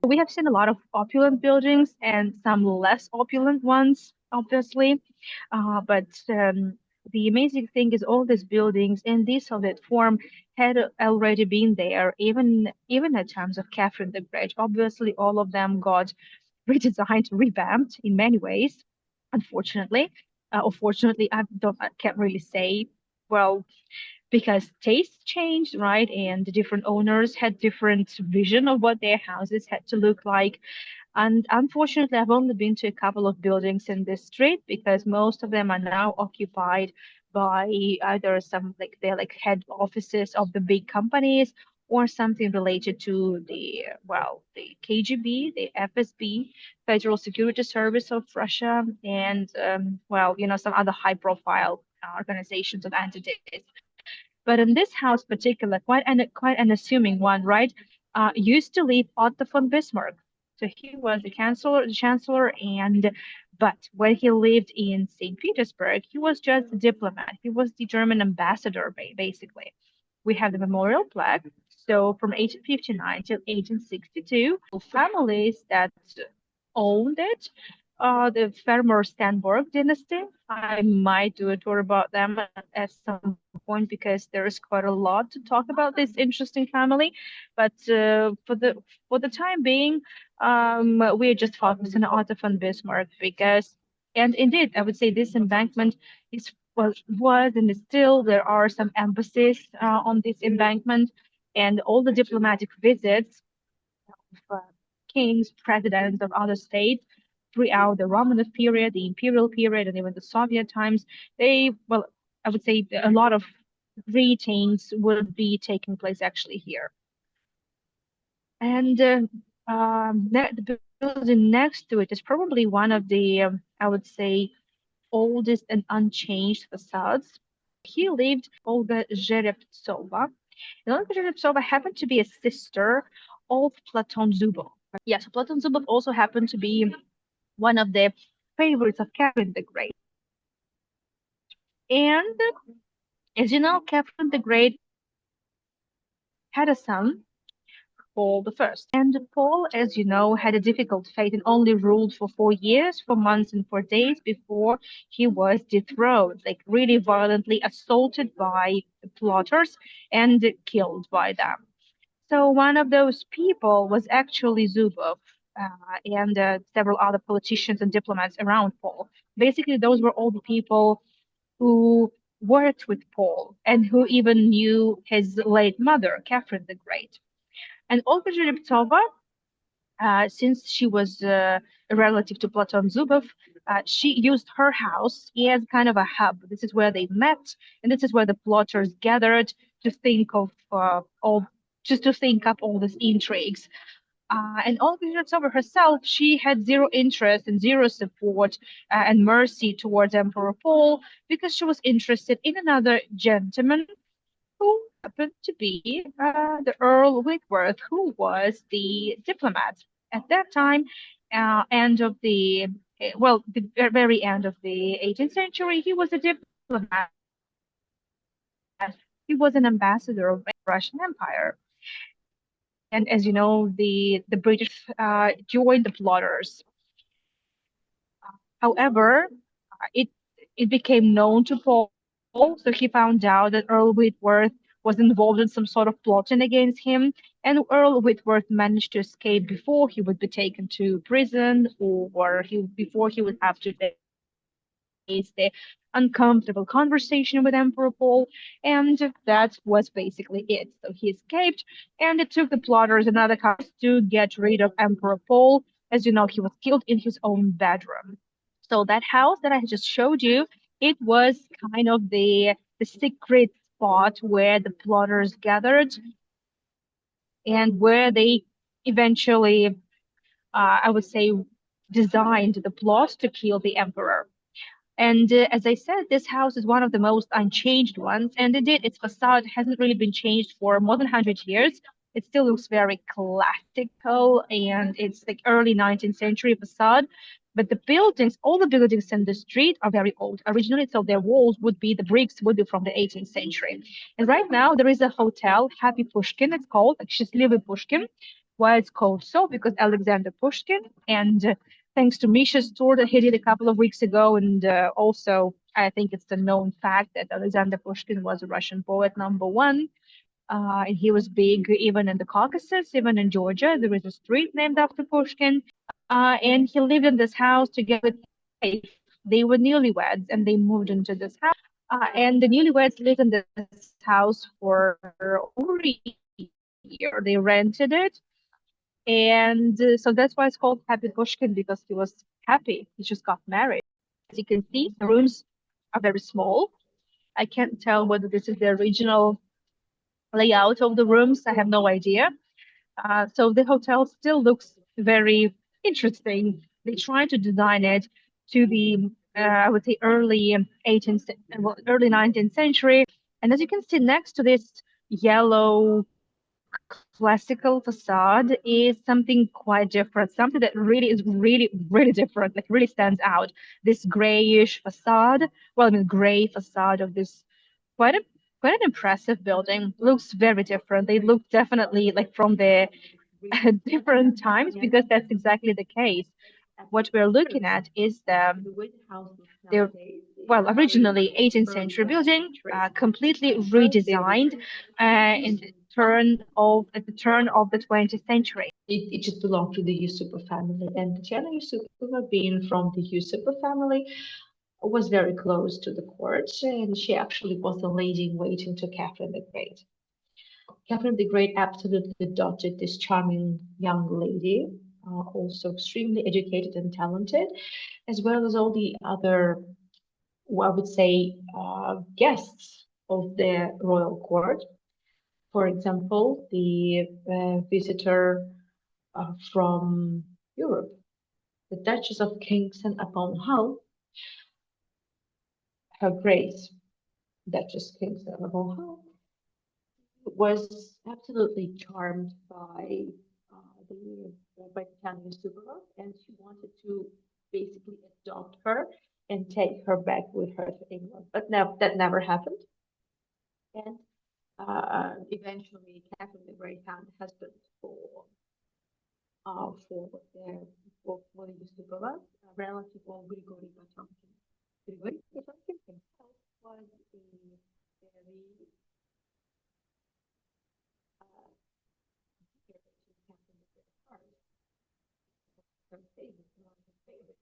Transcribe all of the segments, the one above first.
We have seen a lot of opulent buildings and some less opulent ones, obviously. But the amazing thing is all these buildings in this Soviet form had already been there, even at times of Catherine the Great. Obviously, all of them got redesigned, revamped in many ways. Unfortunately, or fortunately, I can't really say. Well, because tastes changed, right? And the different owners had different vision of what their houses had to look like. And unfortunately, I've only been to a couple of buildings in this street because most of them are now occupied by either some like they're like head offices of the big companies or something related to the KGB, the FSB, Federal Security Service of Russia, and some other high-profile organizations of entities. But in this house, particular, quite an assuming one, right? Used to live Otto von Bismarck. So he was the chancellor, and but when he lived in St. Petersburg, he was just a diplomat. He was the German ambassador, basically. We have the memorial plaque. So from 1859 till 1862, families that owned it. The Fermor Stenborg dynasty. I might do a tour about them at some point because there is quite a lot to talk about this interesting family. But for the time being, we're just focusing on Otto von Bismarck because, and indeed, I would say this embankment is was and is still there are some embassies on this embankment, and all the diplomatic visits of kings, presidents of other states throughout the Romanov period, the imperial period, and even the Soviet times. I would say a lot of greetings would be taking place actually here. And the building next to it is probably one of the, I would say, oldest and unchanged facades. He lived Olga Zherevtsova. And Olga Zherevtsova happened to be a sister of Platon Zubov. Yes, Platon Zubov also happened to be one of the favorites of Catherine the Great. And as you know, Catherine the Great had a son, Paul the First. And Paul, as you know, had a difficult fate and only ruled for 4 years, for months and for days before he was dethroned, like really violently assaulted by plotters and killed by them. So one of those people was actually Zubov and several other politicians and diplomats around Paul. Basically, those were all the people who worked with Paul and who even knew his late mother, Catherine the Great. And Olga Zherevtsova, since she was a relative to Platon Zubov, she used her house as kind of a hub. This is where they met, and this is where the plotters gathered to think of all, just to think up all these intrigues. And Olga Kuznetsova herself, she had zero interest and zero support and mercy towards Emperor Paul because she was interested in another gentleman who happened to be the Earl Whitworth, who was the diplomat at that time, end of the very end of the 18th century. He was a diplomat. He was an ambassador of the Russian Empire. And as you know, the British joined the plotters. However, it became known to Paul, so he found out that Earl Whitworth was involved in some sort of plotting against him, and Earl Whitworth managed to escape before he would be taken to prison, or before he would have to face the uncomfortable conversation with Emperor Paul, and that was basically it. So he escaped, and it took the plotters another couple to get rid of Emperor Paul. As you know, he was killed in his own bedroom. So that house that I just showed you, it was kind of the secret spot where the plotters gathered and where they eventually, I would say, designed the plot to kill the emperor. And as I said, this house is one of the most unchanged ones, and indeed, its facade hasn't really been changed for more than 100 years. It still looks very classical, and it's like early 19th century facade. But the buildings, all the buildings in the street are very old originally, so their walls would be, the bricks would be from the 18th century. And right now, there is a hotel, Happy Pushkin, it's called, like Счастливый Pushkin, Why it's called so? Because Alexander Pushkin, and thanks to Misha's tour that he did a couple of weeks ago, and also I think it's a known fact that Alexander Pushkin was a Russian poet number one. And he was big even in the Caucasus, even in Georgia. There is a street named after Pushkin. And he lived in this house together with his wife. They were newlyweds and they moved into this house. And the newlyweds lived in this house for over a year. They rented it. And so that's why it's called Happy Pushkin because he was happy. He just got married. As you can see, the rooms are very small. I can't tell whether this is the original layout of the rooms. I have no idea. So the hotel still looks very interesting. They try to design it to the, I would say, early 18th, well, early 19th century. And as you can see next to this yellow classical facade is something quite different, something that really is really different, like really stands out. This grayish facade, well, I mean, gray facade of this quite a quite an impressive building. Looks very different. They look definitely like from the different times because that's exactly the case. What we're looking at is the well, originally 18th century building, completely redesigned in the at the turn of the 20th century. It just belonged to the Yusupa family, and Tatiana Yusupova, being from the Yusupa family, was very close to the court, and she actually was the lady in waiting to Catherine the Great. Catherine the Great absolutely adopted this charming young lady, also extremely educated and talented, as well as all the other, well, I would say, guests of the royal court. For example, the visitor from Europe, the Duchess of Kingston upon Hull, Her Grace, Duchess Kingston upon Hull, was absolutely charmed by Tanya Suvarov, and she wanted to basically adopt her and take her back with her to England. But now that never happened. And eventually, Catherine the Great found a husband for the for the Yusupova, a relative of Grigory Potemkin. Grigory Potemkin himself was a very dear to Catherine the Great heart. Her favorite, one of her favorite.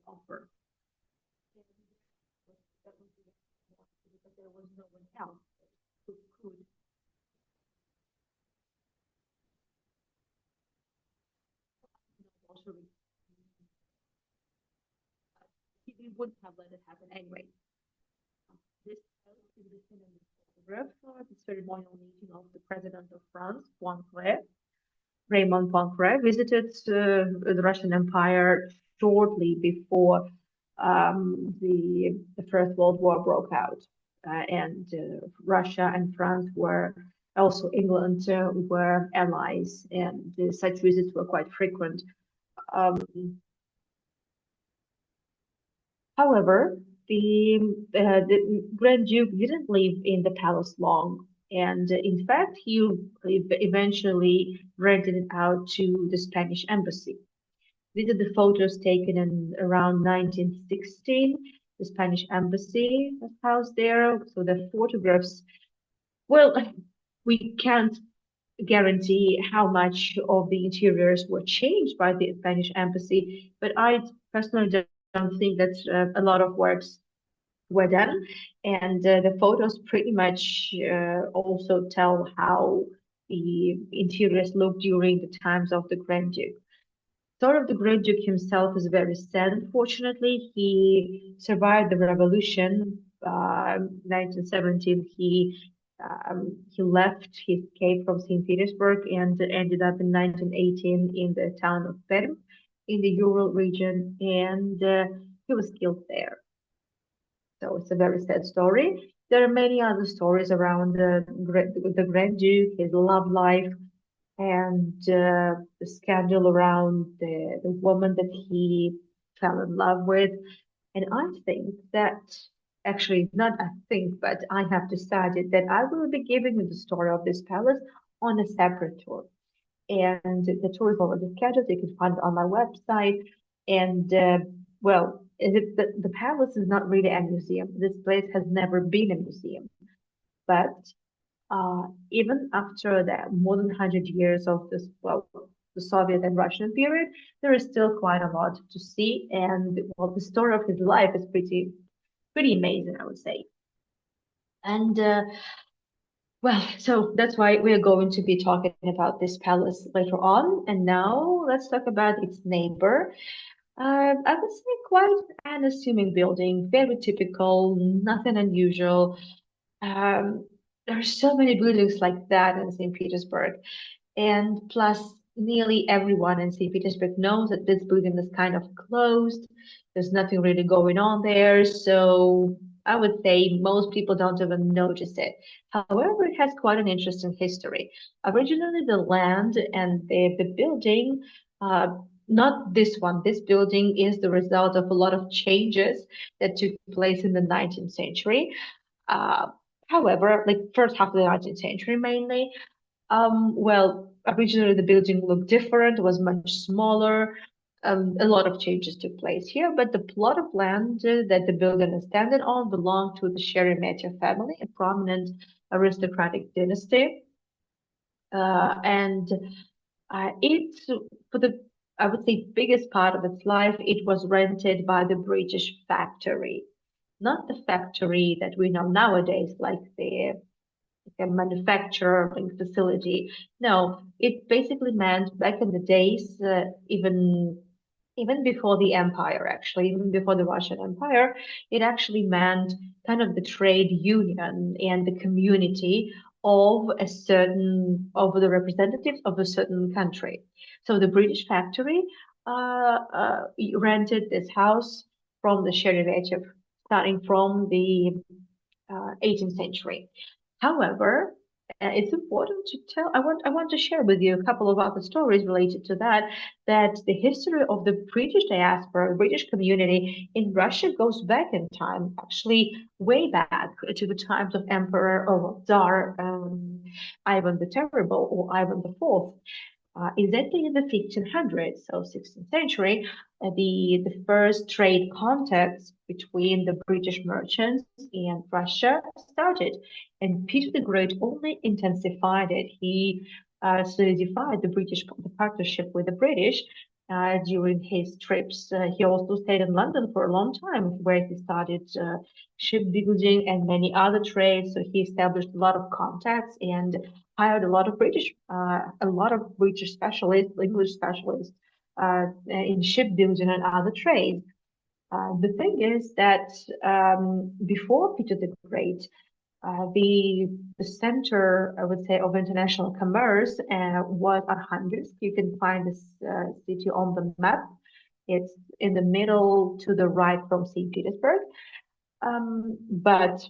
offer. Because there was no one else who could also he wouldn't have let it happen anyway. This is written in the photograph, the ceremonial meeting of the President of France, Poincare, Raymond Poincare, visited the Russian Empire shortly before the First World War broke out. And Russia and France were also England were allies, and such visits were quite frequent. Um, However, the Grand Duke didn't live in the palace long, and in fact, he eventually rented it out to the Spanish embassy. These are the photos taken in around 1916. The Spanish embassy was housed there, so the photographs. Well, we can't guarantee how much of the interiors were changed by the Spanish embassy, but I personally don't think that a lot of works were done, and the photos pretty much also tell how the interiors looked during the times of the Grand Duke. Sort of the Grand Duke himself is very sad, unfortunately. He survived the revolution. 1917, he left, he escaped from St. Petersburg and ended up in 1918 in the town of Perm in the Ural region, and he was killed there. So it's a very sad story. There are many other stories around the Grand Duke, his love life, and the scandal around the woman that he fell in love with. And I think that actually, not I think, but I have decided that I will be giving you the story of this palace on a separate tour. And the tour is already scheduled. You can find it on my website. And well, the palace is not really a museum. This place has never been a museum. But even after that, more than 100 years of this, well, the Soviet and Russian period, there is still quite a lot to see. And well, the story of his life is pretty amazing, I would say. And well, so that's why we're going to be talking about this palace later on. And now let's talk about its neighbor. I would say quite an assuming building, very typical, nothing unusual. There are so many buildings like that in St. Petersburg. And plus, nearly everyone in St. Petersburg knows that this building is kind of closed. There's nothing really going on there. So I would say most people don't even notice it. However, it has quite an interesting history. Originally, the land and the building, not this one, this building is the result of a lot of changes that took place in the 19th century. Uh, However, like first half of the 19th century mainly, well, originally the building looked different, was much smaller. A lot of changes took place here, but the plot of land that the building is standing on belonged to the Sheremetyev family, a prominent aristocratic dynasty. And it's for the, I would say, biggest part of its life, it was rented by the British factory, not the factory that we know nowadays, like a manufacturing facility. No, it basically meant back in the days, even before the empire, actually, even before the Russian Empire, it actually meant kind of the trade union and the community of a certain of the representatives of a certain country. So the British factory rented this house from the Sheremetyev, starting from the 18th century. However, it's important to tell. I want to share with you a couple of other stories related to that. That the history of the British diaspora, British community in Russia goes back in time, actually way back to the times of Emperor or Tsar Ivan the Terrible or Ivan the Fourth. Exactly in the 1500s, so 16th century, the first trade contacts between the British merchants and Russia started, and Peter the Great only intensified it. He solidified the partnership with the British during his trips. He also stayed in London for a long time, where he studied shipbuilding and many other trades. So he established a lot of contacts and hired a lot of British specialists, English specialists in shipbuilding and other trades. The thing is that before Peter the Great, the center, I would say, of international commerce was Arkhangelsk. You can find this city on the map. It's in the middle to the right from St. Petersburg. But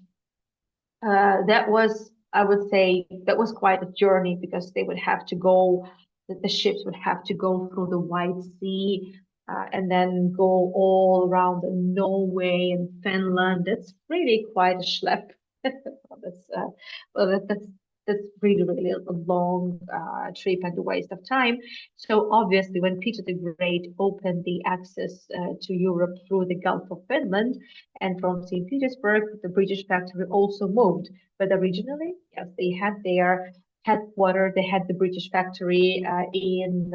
that was, I would say, that was quite a journey because they would have to go, the ships would have to go through the White Sea and then go all around Norway and Finland. That's really quite a schlep. That's well, that's really really a long trip and a waste of time. So obviously, when Peter the Great opened the access to Europe through the Gulf of Finland, and from St. Petersburg, the British factory also moved. But originally, yes, they had their headquarters. They had the British factory in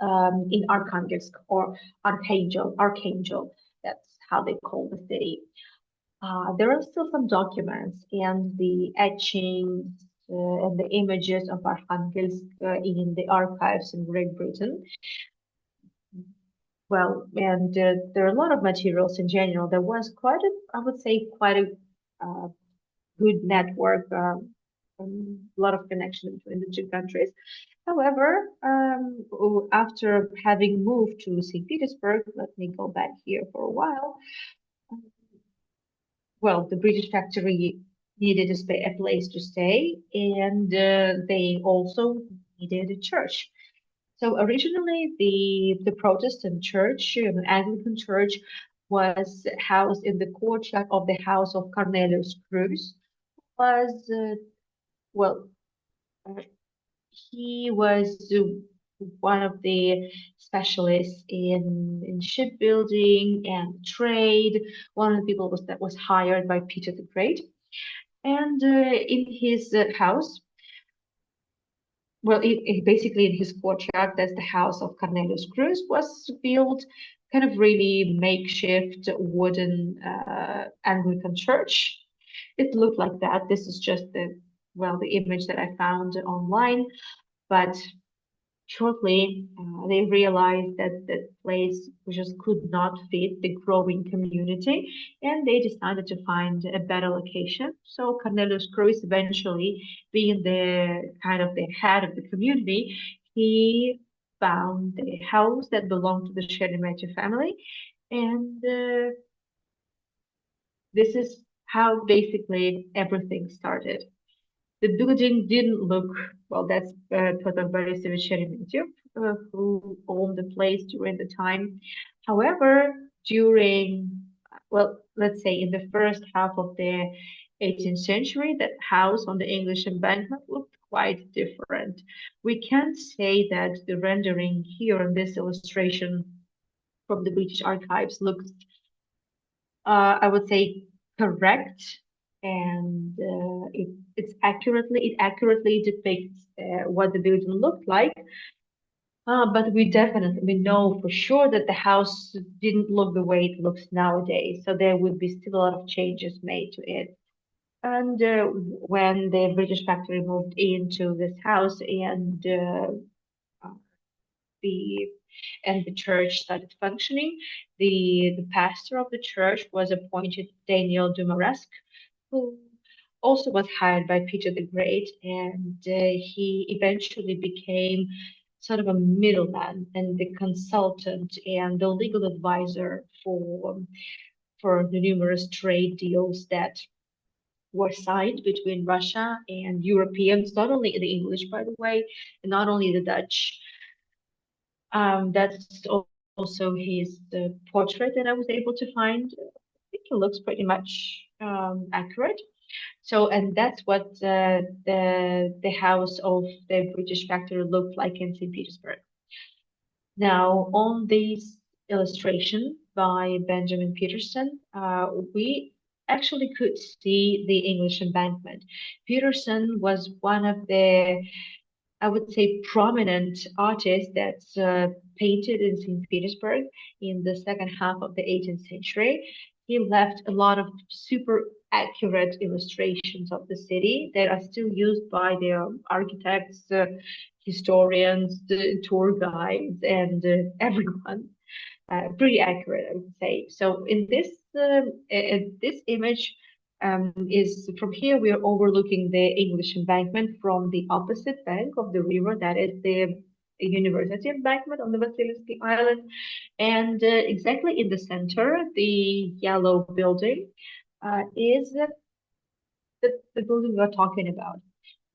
Arkhangelsk or Archangel. Archangel. That's how they call the city. There are still some documents and the etchings and the images of Arkhangelsk in the archives in Great Britain. Well, and there are a lot of materials in general. There was quite a, I would say, quite a good network, a lot of connection between the two countries. However, after having moved to St. Petersburg, let me go back here for a while. Well, the British factory needed a place to stay, and they also needed a church. So originally, the Protestant church, Anglican church, was housed in the courtyard of the house of Cornelius Cruz. Was well, uh, he was one of the specialists in shipbuilding and trade. One of the people that was hired by Peter the Great, and in his house, well, basically in his courtyard, that's the house of Cornelius Cruz, was built kind of really makeshift wooden Anglican church. It looked like that. This is just the image that I found online, but shortly, they realized that that place just could not fit the growing community, and they decided to find a better location. So Cornelius Cruz, eventually being the kind of the head of the community, he found a house that belonged to the Sheremetyev family, and this is how basically everything started. The building didn't look well. That's Pyotr Borisovich Sheremetyev, who owned the place during the time. However, let's say in the first half of the 18th century, that house on the English Embankment looked quite different. We can't say that the rendering here in this illustration from the British archives looks I would say correct, and it accurately depicts what the building looked like. But we know for sure that the house didn't look the way it looks nowadays. So there would be still a lot of changes made to it. And when the British factory moved into this house uh, the and the church started functioning, the pastor of the church was appointed Daniel Dumaresque, who also was hired by Peter the Great, and he eventually became sort of a middleman and the consultant and the legal advisor for the numerous trade deals that were signed between Russia and Europeans, not only the English, by the way, and not only the Dutch. That's also his portrait that I was able to find. I think it looks pretty much accurate. So, and that's what the house of the British factory looked like in St. Petersburg. Now, on this illustration by Benjamin Peterson, we actually could see the English embankment. Peterson was one of the I would say, prominent artist that's painted in St. Petersburg in the second half of the 18th century. He left a lot of super accurate illustrations of the city that are still used by the architects, historians, the tour guides, and everyone. Pretty accurate, I would say. So in this image is from here we are overlooking the English embankment from the opposite bank of the river. That is the University embankment on the Vasilyevsky Island, and exactly in the center, the yellow building is the building we are talking about.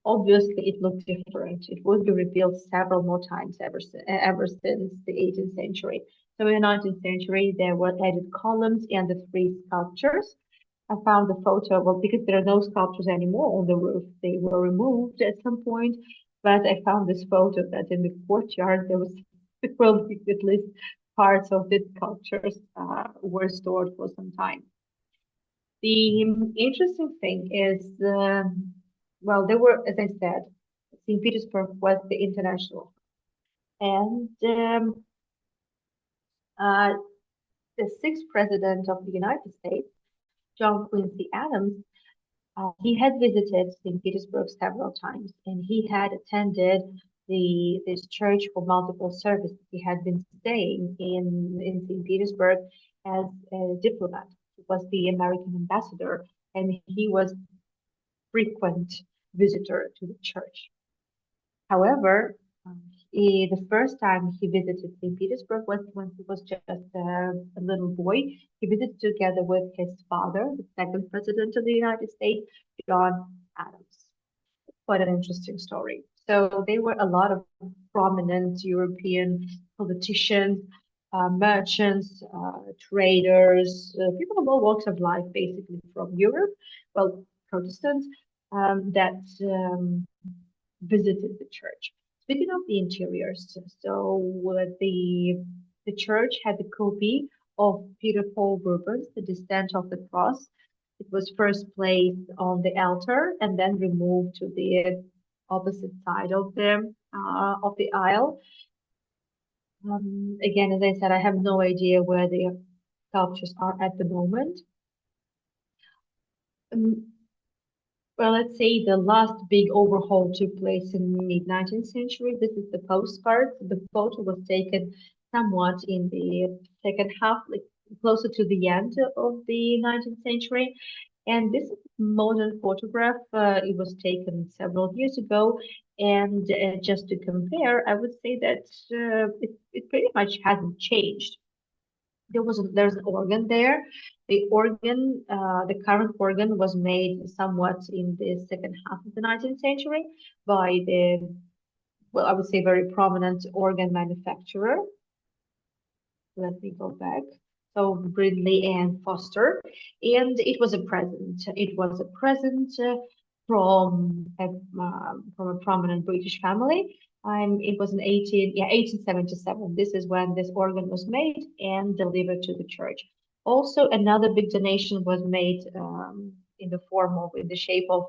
Obviously, it looked different. It would be rebuilt several more times ever since the 18th century. So in the 19th century, there were added columns and the three sculptures. I found the photo, well, because there are no sculptures anymore on the roof. They were removed at some point, but I found this photo that in the courtyard there was, well, at least parts of the sculptures were stored for some time. The interesting thing is, well, there were, as I said, St. Petersburg was the international, and uh, the sixth president of the United States, John Quincy Adams, he had visited St. Petersburg several times, and he had attended this church for multiple services. He had been staying in St. Petersburg as a diplomat. He was the American ambassador, and he was frequent visitor to the church. However, the first time he visited St. Petersburg was when he was just a little boy. He visited together with his father, the second president of the United States, John Adams. Quite an interesting story. So there were a lot of prominent European politicians, merchants, traders, people of all walks of life, basically from Europe, well, Protestants, that visited the church. Speaking of the interiors, so the church had a copy of Peter Paul Rubens' The Descent of the Cross. It was first placed on the altar and then removed to the opposite side of the aisle. Again, as I said, I have no idea where the sculptures are at the moment. Um, Well, let's say the last big overhaul took place in mid-19th century. This is the postcard. The photo was taken somewhat in the second half, like closer to the end of the 19th century. And this is a modern photograph. It was taken several years ago. And just to compare, I would say that it pretty much hasn't changed. There's an organ there. The current organ was made somewhat in the second half of the 19th century by well, I would say very prominent organ manufacturer. Let me go back. So Brindley and Foster, and it was a present. It was a present from a prominent British family. It was in 1877. This is when this organ was made and delivered to the church. Also, another big donation was made in the form of, in the shape of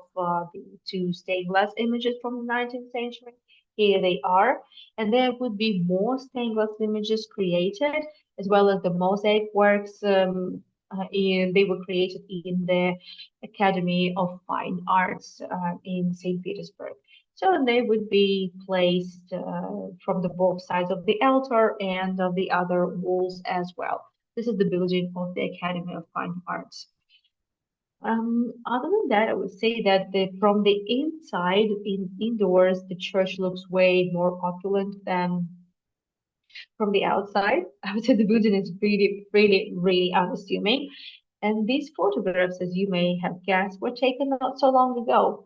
the two stained glass images from the 19th century. Here they are, and there would be more stained glass images created, as well as the mosaic works. They were created in the Academy of Fine Arts in St. Petersburg. So they would be placed from the both sides of the altar and of the other walls as well. This is the building of the Academy of Fine Arts. Other than that, I would say that from the inside, indoors, the church looks way more opulent than from the outside. I would say the building is really, really, really unassuming. And these photographs, as you may have guessed, were taken not so long ago.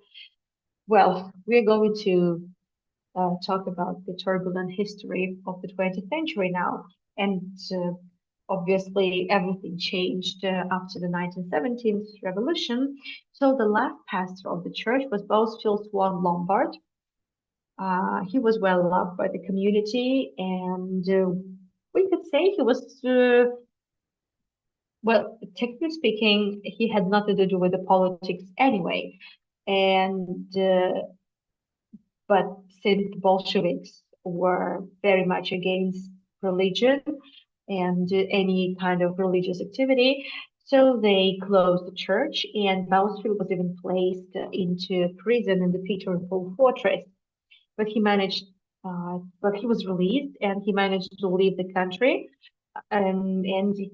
Well, we're going to talk about the turbulent history of the 20th century now. And obviously, everything changed after the 1917th revolution. So the last pastor of the church was Bosfield Swan Lombard. He was well loved by the community, and we could say he was, well, technically speaking, he had nothing to do with the politics anyway. And But since the Bolsheviks were very much against religion and any kind of religious activity, so they closed the church, and Mausfield was even placed into prison in the Petersburg fortress. But but he was released, and he managed to leave the country, and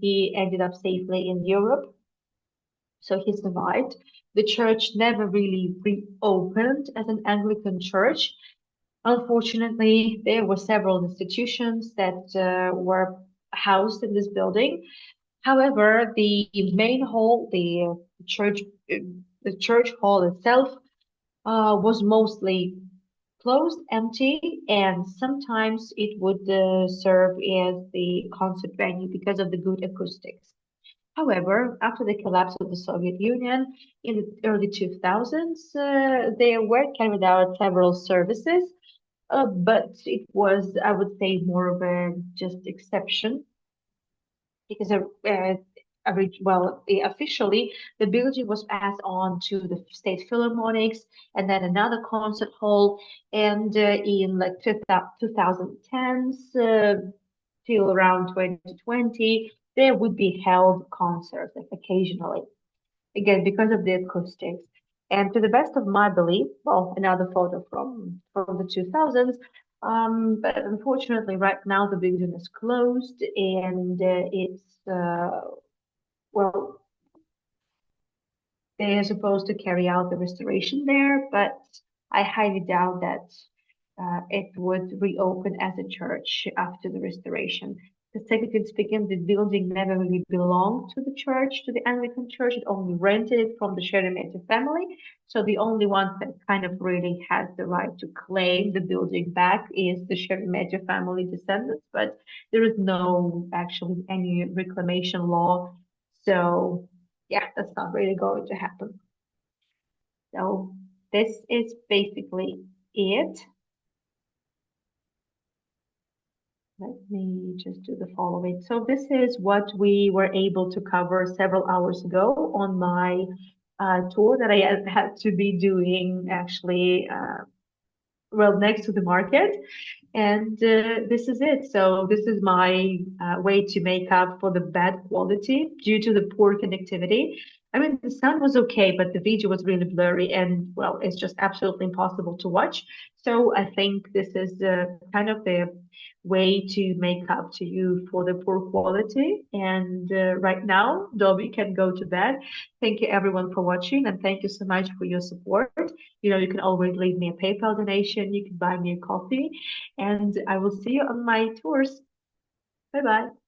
he ended up safely in Europe. So he survived. The church never really reopened as an Anglican church. Unfortunately, there were several institutions that were housed in this building. However, the main hall, church, uh, the church hall itself, was mostly closed, empty, and sometimes it would serve as the concert venue because of the good acoustics. However, after the collapse of the Soviet Union in the early 2000s, there were carried out several services, but it was, I would say, more of a just exception because officially the building was passed on to the State Philharmonics and then another concert hall, and in like 2010s till around 2020, there would be held concerts like occasionally again because of the acoustics. And to the best of my belief, well, another photo from the 2000s. But unfortunately, right now the building is closed, and it's well, they are supposed to carry out the restoration there, but I highly doubt that it would reopen as a church after the restoration. Because technically speaking, the building never really belonged to the church, to the Anglican church. It only rented it from the Sheremetyev family. So the only one that kind of really has the right to claim the building back is the Sheremetyev family descendants. But there is no actually any reclamation law. So yeah, that's not really going to happen. So this is basically it. Let me just do the following. So this is what we were able to cover several hours ago on my tour that I had to be doing actually, well, next to the market. And this is it. So this is my way to make up for the bad quality due to the poor connectivity. I mean, the sound was okay, but the video was really blurry and, well, it's just absolutely impossible to watch. So I think this is kind of the way to make up to you for the poor quality. And right now, Dobby can go to bed. Thank you everyone for watching, and thank you so much for your support. You know, you can always leave me a PayPal donation. You can buy me a coffee, and I will see you on my tours. Bye bye.